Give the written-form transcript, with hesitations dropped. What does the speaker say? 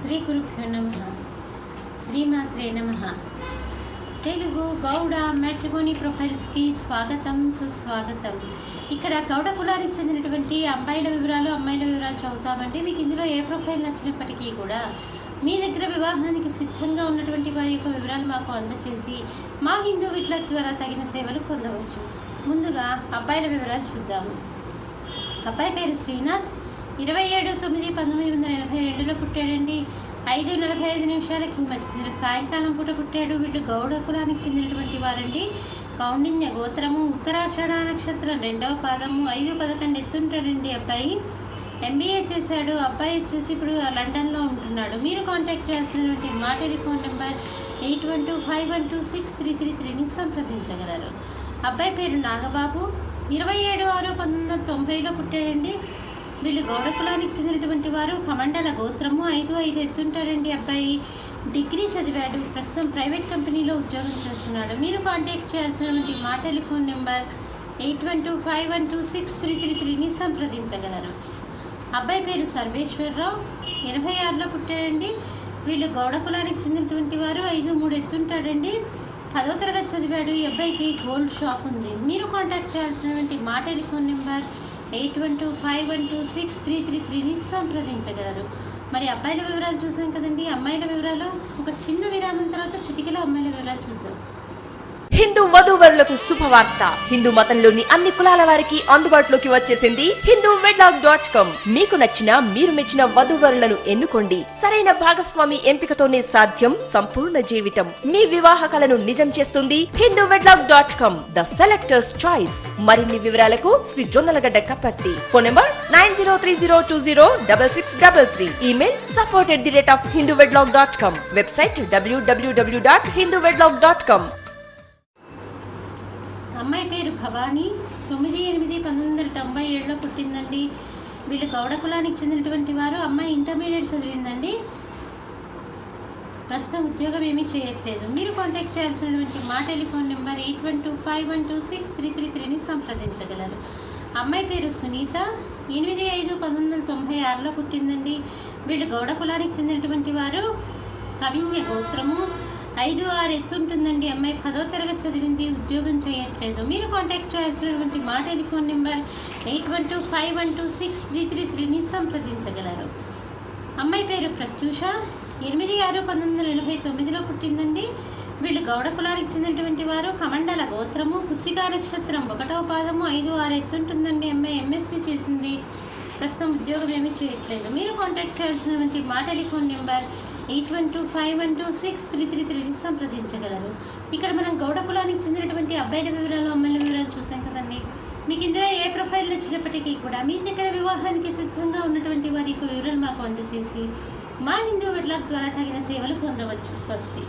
శ్రీ గురుభ్యో నమః. శ్రీమాత్రే నమః. తెలుగు గౌడ మ్యాట్రిమోనీ ప్రొఫైల్స్కి స్వాగతం, సుస్వాగతం. ఇక్కడ గౌడ కులానికి చెందినటువంటి అమ్మాయిల వివరాలు చదువుతామండి. మీకు ఇందులో ఏ ప్రొఫైల్ నచ్చినప్పటికీ కూడా మీ దగ్గర వివాహానికి సిద్ధంగా ఉన్నటువంటి వారి యొక్క వివరాలు మాకు అందచేసి మా హిందూ విట్లక్ ద్వారా తగిన సేవలు పొందవచ్చు. ముందుగా అబ్బాయిల వివరాలు చూద్దాము. అబ్బాయి పేరు శ్రీనాథ్. 27/9/1982లో పుట్టాడండి. 5:45 మధ్య సాయంకాలం పూట పుట్టాడు. వీళ్ళు గౌడ కులానికి చెందినటువంటి వారండి. కౌండిన్య గోత్రము, ఉత్తరాషాఢ నక్షత్రం 2వ పాదము, 5'11" ఎత్తుంటాడండి. అబ్బాయి MBA చేశాడు. అబ్బాయి వచ్చేసి ఇప్పుడు లండన్లో ఉంటున్నాడు. మీరు కాంటాక్ట్ చేయాల్సినటువంటి మా టెలిఫోన్ నెంబర్ 8125126333ని సంప్రదించగలరు. అబ్బాయి పేరు నాగబాబు. 27/6/1990లో పుట్టాడండి. వీళ్ళు గౌడ కులానికి చెందినటువంటి వారు. కమండల గోత్రము, 5'5" ఎత్తుంటాడండి. అబ్బాయి డిగ్రీ చదివాడు. ప్రస్తుతం ప్రైవేట్ కంపెనీలో ఉద్యోగం చేస్తున్నాడు. మీరు కాంటాక్ట్ చేయాల్సినటువంటి మా టెలిఫోన్ నెంబర్ 8125126333ని సంప్రదించగలరు. అబ్బాయి పేరు సర్వేశ్వరరావు. 86లో పుట్టాడండి. వీళ్ళు గౌడ కులానికి చెందినటువంటి వారు. 5'3" ఎత్తుంటాడండి. 10వ తరగతి చదివాడు. ఈ అబ్బాయికి గోల్డ్ షాప్ ఉంది. మీరు కాంటాక్ట్ చేయాల్సినటువంటి మా టెలిఫోన్ నెంబర్ 8125126333ని సంప్రదించగలరు. మరి అబ్బాయిల వివరాలు చూసాం కదండి. అమ్మాయిల వివరాలు ఒక చిన్న విరామం తర్వాత చిటికలో అమ్మాయిల వివరాలు చూద్దాం. హిందూ వధూవరులకు శుభవార్త. హిందూ మతంలోని అన్ని కులాల వారికి అందుబాటులోకి వచ్చేసింది hinduwedlock.com. మీకు నచ్చిన, మీరు మెచ్చిన వధూవరులను ఎన్నుకోండి. సరైన భాగస్వామి ఎంపికతోనే సాధ్యం సంపూర్ణ జీవితం. మీ వివాహ కలను నిజం చేస్తుంది hinduwedlock.com, ద సెలెక్టర్స్ చాయిస్. మరిన్ని వివరాలకు Shri Jonnalagadda Kaparthi. Phone number 9030206633. Email support@hinduwedlock.com. Website www.hinduwedlock.com. అమ్మాయి పేరు భవానీ. 9/8/1997లో పుట్టిందండి. వీళ్ళు గౌడ కులానికి చెందినటువంటి వారు. అమ్మాయి ఇంటర్మీడియట్ చదివిందండి. ప్రస్తుతం ఉద్యోగం ఏమీ చేయట్లేదు. మీరు కాంటాక్ట్ చేయాల్సినటువంటి మా టెలిఫోన్ నెంబర్ 8125126333ని సంప్రదించగలరు. అమ్మాయి పేరు సునీత. 8/5/1996లో పుట్టిందండి. వీళ్ళు గౌడ కులానికి చెందినటువంటి వారు. కవిన్య గోత్రము, 5'6" ఎత్తుంటుందండి. అమ్మాయి 10వ తరగతి చదివింది. ఉద్యోగం చేయట్లేదు. మీరు కాంటాక్ట్ చేయాల్సినటువంటి మా టెలిఫోన్ నెంబర్ 8125126333ని సంప్రదించగలరు. అమ్మాయి పేరు ప్రత్యూష. 8/6/1989లో పుట్టిందండి. వీళ్ళు గౌడ కులానికి చెందినటువంటి వారు. కమండల గోత్రము, కృత్తికా నక్షత్రం 1వ పాదము, 5'6" ఎత్తుంటుందండి. అమ్మాయి MSc చేసింది. ప్రస్తుతం ఉద్యోగం ఏమీ చేయట్లేదు. మీరు కాంటాక్ట్ చేయాల్సినటువంటి మా టెలిఫోన్ నెంబర్ 8125126333ని సంప్రదించగలరు. ఇక్కడ మనం గౌడ కులానికి చెందినటువంటి అబ్బాయిల వివరాలు, అమ్మాయిల వివరాలు చూసాం కదండి. మీకు ఇందులో ఏ ప్రొఫైల్ వచ్చినప్పటికీ కూడా మీ దగ్గర వివాహానికి సిద్ధంగా ఉన్నటువంటి వారి యొక్క వివరాలు మాకు అందజేసి మా హిందూ విట్లక్ ద్వారా తగిన సేవలు పొందవచ్చు. స్వస్తి.